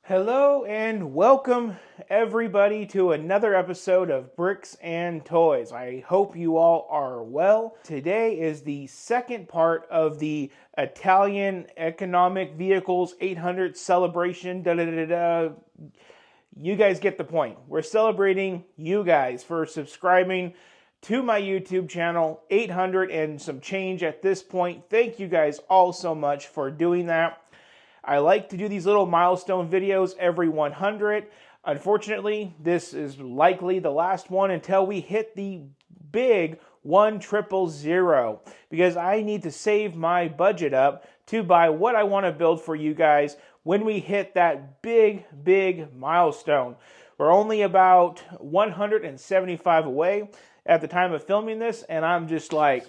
Hello and welcome everybody to another episode of Bricks and Toys. I hope you all are well. Today is the second part of the Italian Economic Vehicles 800 celebration. You guys get the point. We're celebrating you guys for subscribing to my YouTube channel, 800 and some change at this point. Thank you guys all so much for doing that. I like to do these little milestone videos every 100. Unfortunately, this is likely the last one until we hit the big 1,000,000 because I need to save my budget up to buy what I want to build for you guys when we hit that big milestone. We're only about 175 away at the time of filming this, and I'm just like,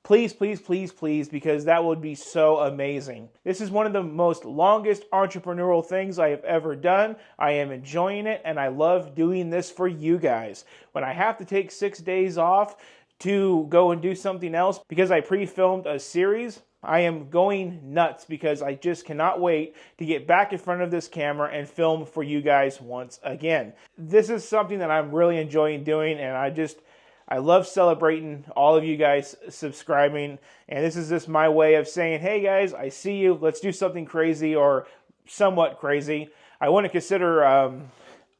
please, because that would be so amazing. This is one of the most longest entrepreneurial things I have ever done. I am enjoying it, and I love doing this for you guys. When I have to take 6 days off to go and do something else because I pre-filmed a series, I am going nuts because I just cannot wait to get back in front of this camera and film for you guys once again. This is something that I'm really enjoying doing, and I love celebrating all of you guys subscribing, and this is just my way of saying, hey guys, I see you, let's do something crazy or somewhat crazy. I wouldn't consider a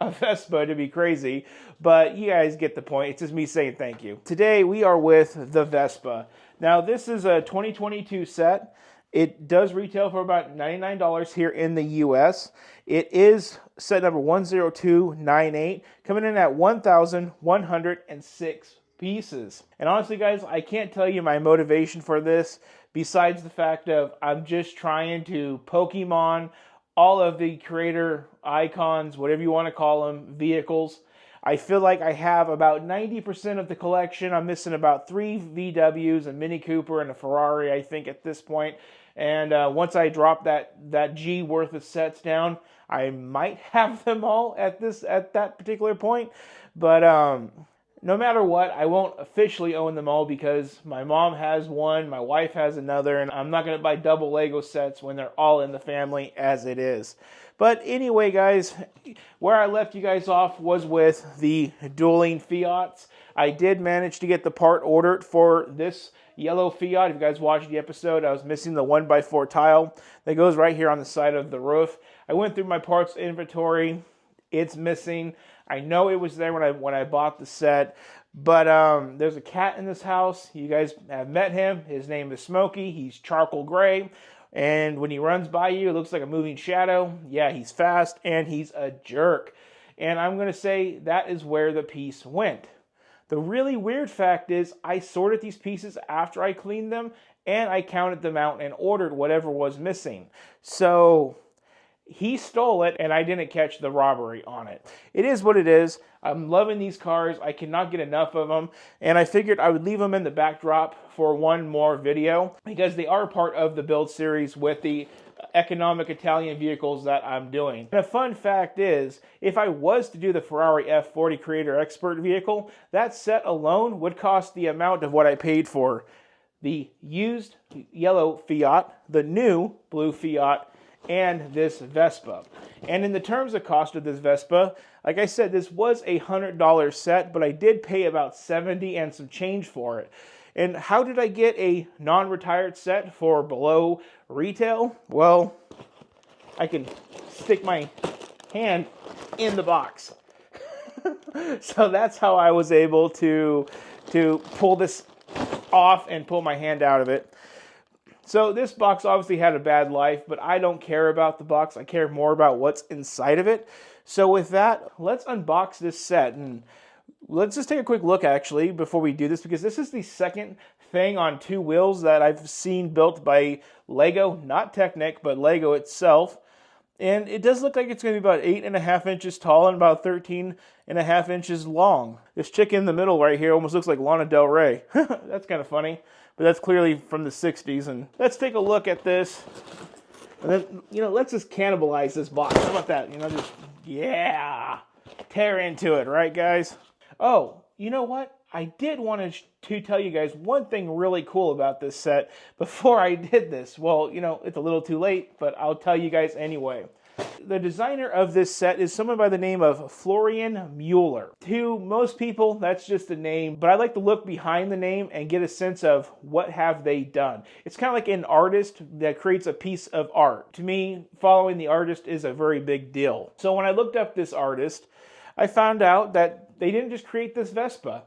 Vespa to be crazy, but you guys get the point. It's just me saying thank you. Today we are with the Vespa. Now this is a 2022 set. It does retail for about $99 here in the US. It is set number 10298, coming in at 1,106 pieces. And honestly, guys, I can't tell you my motivation for this besides the fact of I'm just trying to Pokemon all of the creator icons, whatever you want to call them, vehicles. I feel like I have about 90% of the collection. I'm missing about 3 VWs, a Mini Cooper, and a Ferrari, I think, at this point. And once I drop that G worth of sets down, I might have them all at that particular point. But no matter what, I won't officially own them all because my mom has one, my wife has another, and I'm not going to buy double Lego sets when they're all in the family as it is. But anyway, guys, where I left you guys off was with the dueling Fiats. I did manage to get the part ordered for this yellow Fiat. If you guys watched the episode, I was missing the 1x4 tile that goes right here on the side of the roof. I went through my parts inventory. It's missing. I know it was there when I bought the set, but there's a cat in this house. You guys have met him. His name is Smokey. He's charcoal gray, and when he runs by you, it looks like a moving shadow. Yeah, he's fast, and he's a jerk. And I'm going to say that is where the piece went. The really weird fact is I sorted these pieces after I cleaned them, and I counted them out and ordered whatever was missing. So he stole it, and I didn't catch the robbery on it. It is what it is. I'm loving these cars. I cannot get enough of them, and I figured I would leave them in the backdrop for one more video because they are part of the build series with the economic Italian vehicles that I'm doing. And a fun fact is, if I was to do the Ferrari F40 Creator Expert vehicle, that set alone would cost the amount of what I paid for the used yellow Fiat, the new blue Fiat, and this Vespa. And in the terms of cost of this Vespa, like I said, this was a $100 set, but I did pay about $70 and some change for it. And how did I get a non-retired set for below retail? Well, I can stick my hand in the box. So that's how I was able to pull this off and pull my hand out of it. So this box obviously had a bad life, but I don't care about the box. I care more about what's inside of it. So with that, let's unbox this set, and let's just take a quick look actually before we do this, because this is the second thing on 2 wheels that I've seen built by Lego, not Technic, but Lego itself. And it does look like it's going to be about 8.5 inches tall and about 13.5 inches long. This chick in the middle right here almost looks like Lana Del Rey. That's kind of funny. But that's clearly from the 60s. And let's take a look at this. And then, let's just cannibalize this box. How about that? Just, yeah, tear into it, right, guys? Oh, you know what? I did want to tell you guys one thing really cool about this set before I did this. Well, it's a little too late, but I'll tell you guys anyway. The designer of this set is someone by the name of Florian Mueller. To most people, that's just a name, but I like to look behind the name and get a sense of what have they done. It's kind of like an artist that creates a piece of art. To me, following the artist is a very big deal. So when I looked up this artist, I found out that they didn't just create this Vespa.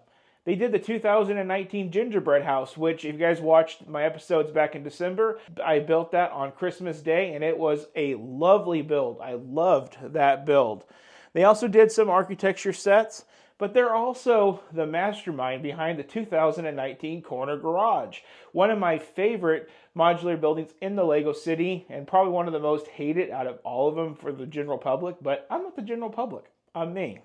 They did the 2019 Gingerbread House, which if you guys watched my episodes back in December, I built that on Christmas Day, and it was a lovely build. I loved that build. They also did some architecture sets, but they're also the mastermind behind the 2019 Corner Garage, one of my favorite modular buildings in the Lego City, and probably one of the most hated out of all of them for the general public, but I'm not the general public. I'm me.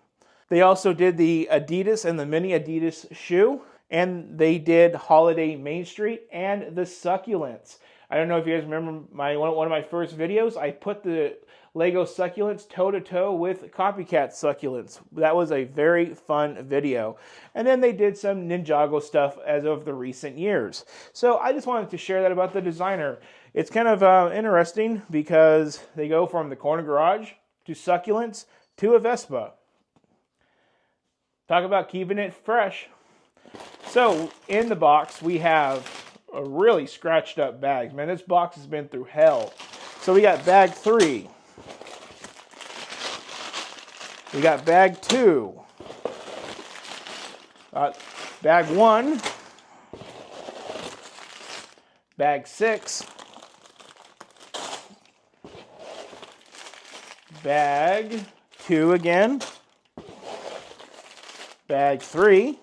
They also did the Adidas and the mini Adidas shoe, and they did Holiday Main Street and the Succulents. I don't know if you guys remember one of my first videos. I put the Lego Succulents toe-to-toe with Copycat Succulents. That was a very fun video. And then they did some Ninjago stuff as of the recent years. So I just wanted to share that about the designer. It's kind of interesting because they go from the Corner Garage to Succulents to a Vespa. Talk about keeping it fresh. So in the box, we have a really scratched up bags. Man, this box has been through hell. So we got bag 3. We got bag 2. Bag 1. Bag 6. Bag 2 again. Bag 3,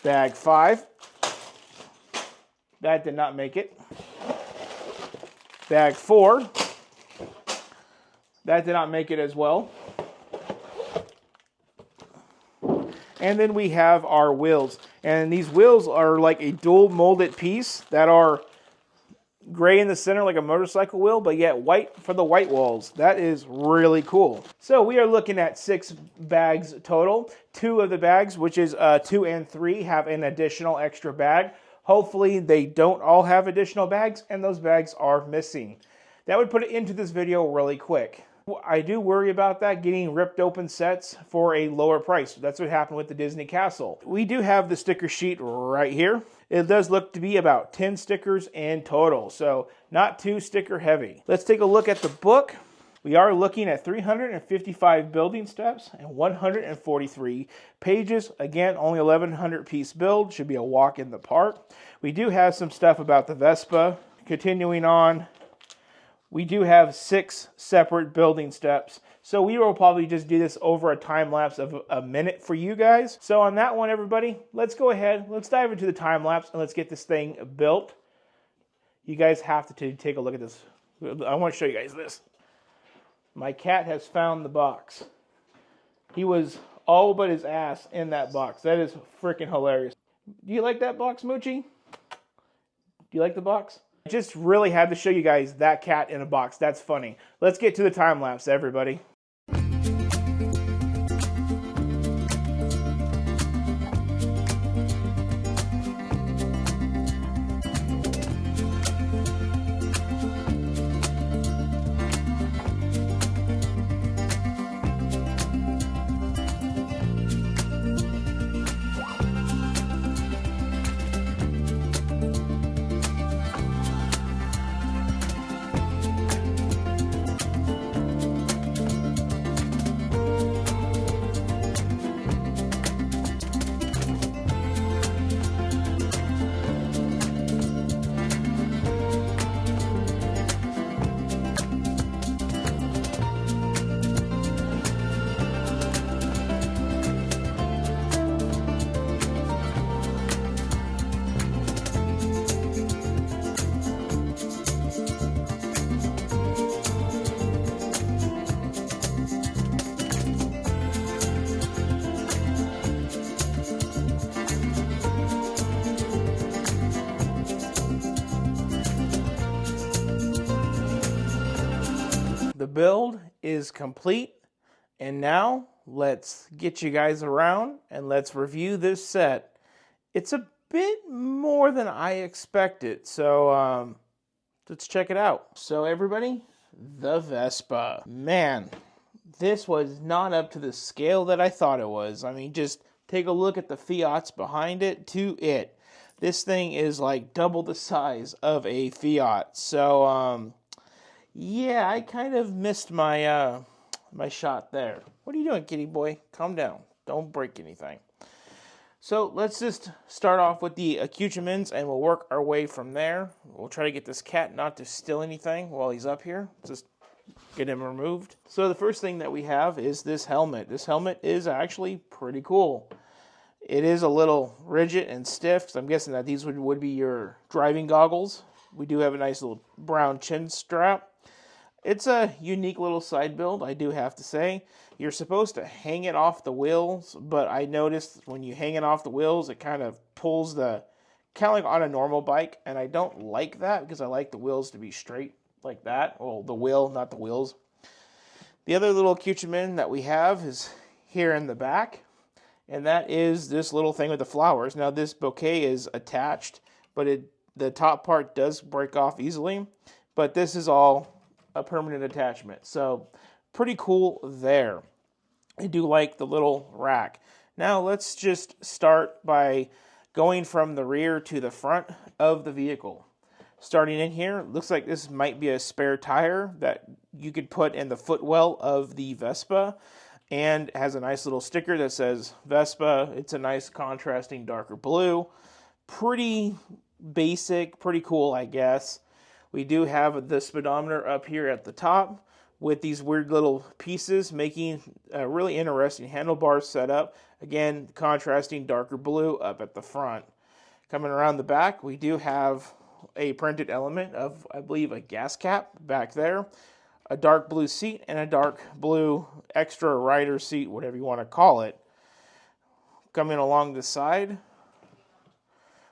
bag 5, that did not make it. Bag 4, that did not make it as well. And then we have our wheels. And these wheels are like a dual molded piece that are gray in the center like a motorcycle wheel, but yet white for the white walls. That is really cool. So we are looking at 6 bags total. 2 of the bags, which is 2 and 3, have an additional extra bag. Hopefully they don't all have additional bags and those bags are missing. That would put it into this video really quick. I do worry about that, getting ripped open sets for a lower price. That's what happened with the Disney Castle. We do have the sticker sheet right here. It does look to be about 10 stickers in total, so not too sticker heavy. Let's take a look at the book. We are looking at 355 building steps and 143 pages. Again, only 1,100 piece build. Should be a walk in the park. We do have some stuff about the Vespa. Continuing on, we do have 6 separate building steps. So we will probably just do this over a time lapse of a minute for you guys. So on that one, everybody, let's go ahead. Let's dive into the time lapse and let's get this thing built. You guys have to take a look at this. I want to show you guys this. My cat has found the box. He was all but his ass in that box. That is freaking hilarious. Do you like that box, Moochie? Do you like the box? I just really had to show you guys that cat in a box. That's funny. Let's get to the time lapse, everybody. The build is complete, and now let's get you guys around and let's review this set. It's a bit more than I expected, so let's check it out. So everybody, the Vespa. Man, this was not up to the scale that I thought it was. I mean, just take a look at the Fiats behind it to it. This thing is like double the size of a Fiat. So, yeah, I kind of missed my my shot there. What are you doing, kitty boy? Calm down. Don't break anything. So let's just start off with the accoutrements and we'll work our way from there. We'll try to get this cat not to steal anything while he's up here. Just get him removed. So the first thing that we have is this helmet. This helmet is actually pretty cool. It is a little rigid and stiff, so I'm guessing that these would be your driving goggles. We do have a nice little brown chin strap. It's a unique little side build, I do have to say. You're supposed to hang it off the wheels, but I noticed when you hang it off the wheels, it kind of pulls kind of like on a normal bike, and I don't like that because I like the wheels to be straight like that. Well, the wheel, not the wheels. The other little accoutrement that we have is here in the back, and that is this little thing with the flowers. Now, this bouquet is attached, but the top part does break off easily, but this is all a permanent attachment. So pretty cool there. I do like the little rack. Now let's just start by going from the rear to the front of the vehicle. Starting in here, looks like this might be a spare tire that you could put in the footwell of the Vespa, and has a nice little sticker that says Vespa. It's a nice contrasting darker blue. Pretty basic, pretty cool, I guess. We do have the speedometer up here at the top with these weird little pieces, making a really interesting handlebar setup. Again, contrasting darker blue up at the front. Coming around the back, we do have a printed element of, I believe, a gas cap back there, a dark blue seat, and a dark blue extra rider seat, whatever you want to call it. Coming along the side,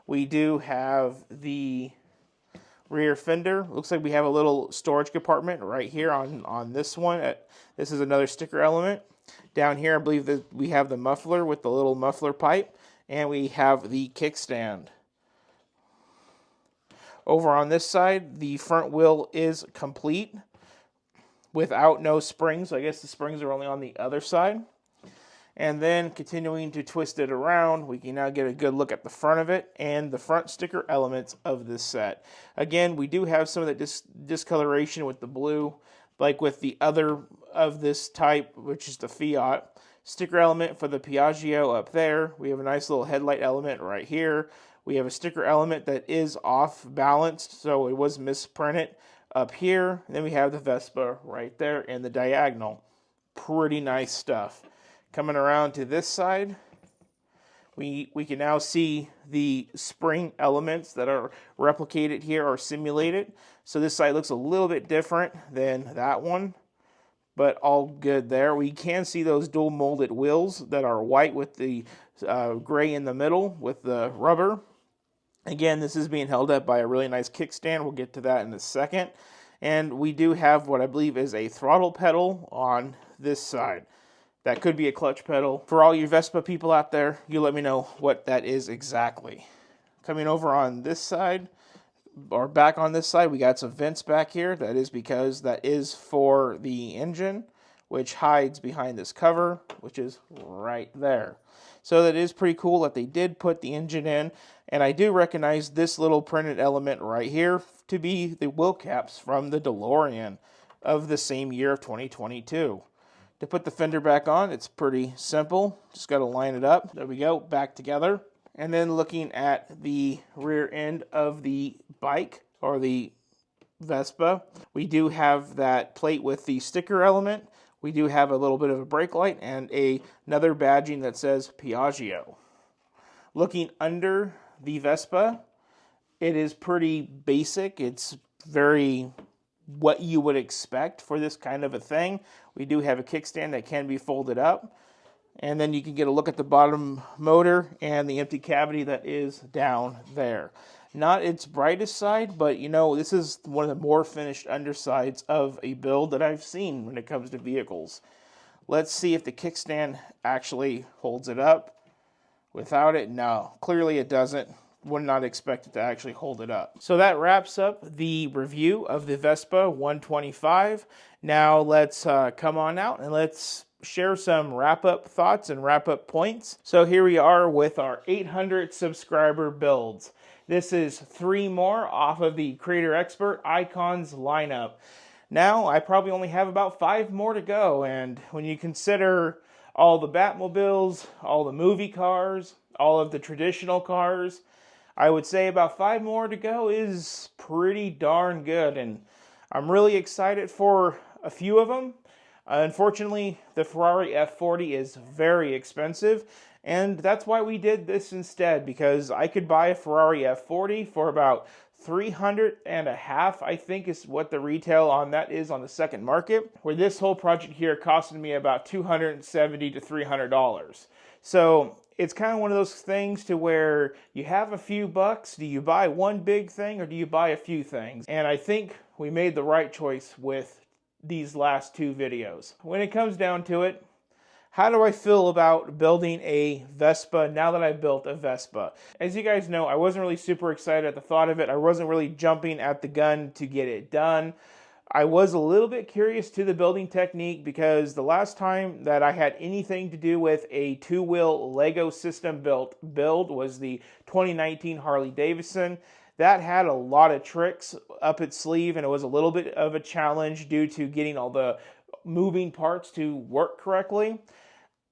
we do have the rear fender. Looks like we have a little storage compartment right here on this one. This is another sticker element. Down here, I believe that we have the muffler with the little muffler pipe, and we have the kickstand. Over on this side, the front wheel is complete without no springs. So I guess the springs are only on the other side. And then continuing to twist it around, we can now get a good look at the front of it and the front sticker elements of this set. Again, we do have some of that discoloration with the blue, like with the other of this type, which is the Fiat. Sticker element for the Piaggio up there. We have a nice little headlight element right here. We have a sticker element that is off balanced, so it was misprinted up here. And then we have the Vespa right there in the diagonal. Pretty nice stuff. Coming around to this side, we can now see the spring elements that are replicated here or simulated. So this side looks a little bit different than that one, but all good there. We can see those dual molded wheels that are white with the gray in the middle with the rubber. Again, this is being held up by a really nice kickstand. We'll get to that in a second. And we do have what I believe is a throttle pedal on this side. That could be a clutch pedal. For all you Vespa people out there, you let me know what that is exactly. Coming over on this side, or back on this side, we got some vents back here. That is because that is for the engine, which hides behind this cover, which is right there. So that is pretty cool that they did put the engine in. And I do recognize this little printed element right here to be the wheel caps from the DeLorean of the same year of 2022. To put the fender back on, it's pretty simple. Just got to line it up. There we go, back together. And then looking at the rear end of the bike, or the Vespa, we do have that plate with the sticker element. We do have a little bit of a brake light and another badging that says Piaggio. Looking under the Vespa, it is pretty basic. It's very what you would expect for this kind of a thing. We do have a kickstand that can be folded up. And then you can get a look at the bottom motor and the empty cavity that is down there. Not its brightest side, but you know, this is one of the more finished undersides of a build that I've seen when it comes to vehicles. Let's see if the kickstand actually holds it up. Without it, no. Clearly it doesn't. would not expect it to actually hold it up. So that wraps up the review of the Vespa 125. Now let's come on out and let's share some wrap-up thoughts and wrap-up points. So here we are with our 800 subscriber builds. This is 3 more off of the Creator Expert Icons lineup. Now I probably only have about 5 more to go, and when you consider all the Batmobiles, all the movie cars, all of the traditional cars, I would say about 5 more to go is pretty darn good, and I'm really excited for a few of them. Unfortunately, the Ferrari F40 is very expensive, and that's why we did this instead, because I could buy a Ferrari F40 for about $300.50, I think is what the retail on that is on the second market, where this whole project here costed me about $270 to $300. So it's kind of one of those things to where you have a few bucks. Do you buy one big thing or do you buy a few things? And I think we made the right choice with these last 2 videos. When it comes down to it, how do I feel about building a Vespa now that I've built a Vespa? As you guys know, I wasn't really super excited at the thought of it. I wasn't really jumping at the gun to get it done. I was a little bit curious to the building technique because the last time that I had anything to do with a 2-wheel Lego system build was the 2019 Harley Davidson. That had a lot of tricks up its sleeve, and it was a little bit of a challenge due to getting all the moving parts to work correctly.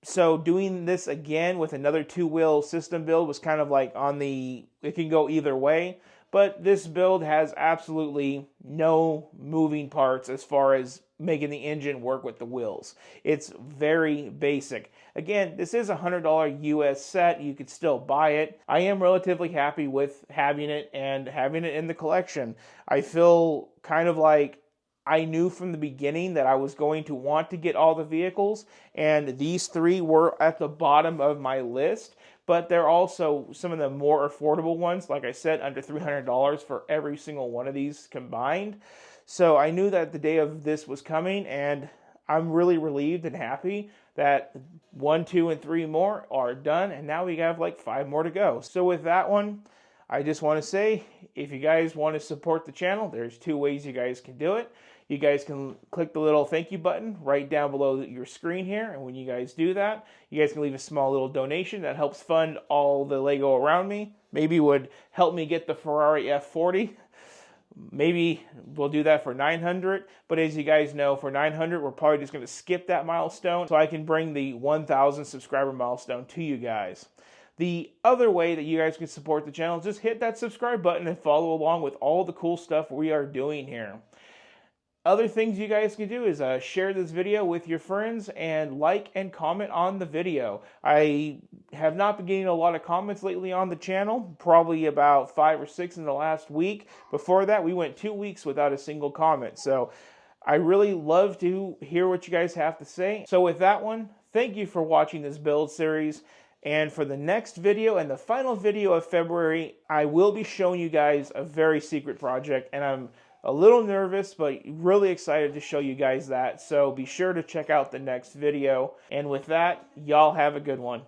So doing this again with another 2-wheel system build was kind of like it can go either way. But this build has absolutely no moving parts as far as making the engine work with the wheels. It's very basic. Again, this is a $100 US set. You could still buy it. I am relatively happy with having it and having it in the collection. I feel kind of like I knew from the beginning that I was going to want to get all the vehicles, and these 3 were at the bottom of my list. But they're also some of the more affordable ones, like I said, under $300 for every single one of these combined. So I knew that the day of this was coming, and I'm really relieved and happy that 1, 2, and 3 more are done, and now we have like 5 more to go. So with that one, I just want to say, if you guys want to support the channel, there's 2 ways you guys can do it. You guys can click the little thank you button right down below your screen here, and when you guys do that, you guys can leave a small little donation that helps fund all the Lego around me. Maybe would help me get the Ferrari F40. Maybe we'll do that for 900, but as you guys know, for 900, we're probably just going to skip that milestone so I can bring the 1,000 subscriber milestone to you guys. The other way that you guys can support the channel is just hit that subscribe button and follow along with all the cool stuff we are doing here. Other things you guys can do is share this video with your friends and like and comment on the video. I have not been getting a lot of comments lately on the channel, probably about 5 or 6 in the last week. Before that, we went 2 weeks without a single comment. So I really love to hear what you guys have to say. So with that one, thank you for watching this build series. And for the next video and the final video of February, I will be showing you guys a very secret project, and I'm a little nervous, but really excited to show you guys that. So be sure to check out the next video. And with that, y'all have a good one.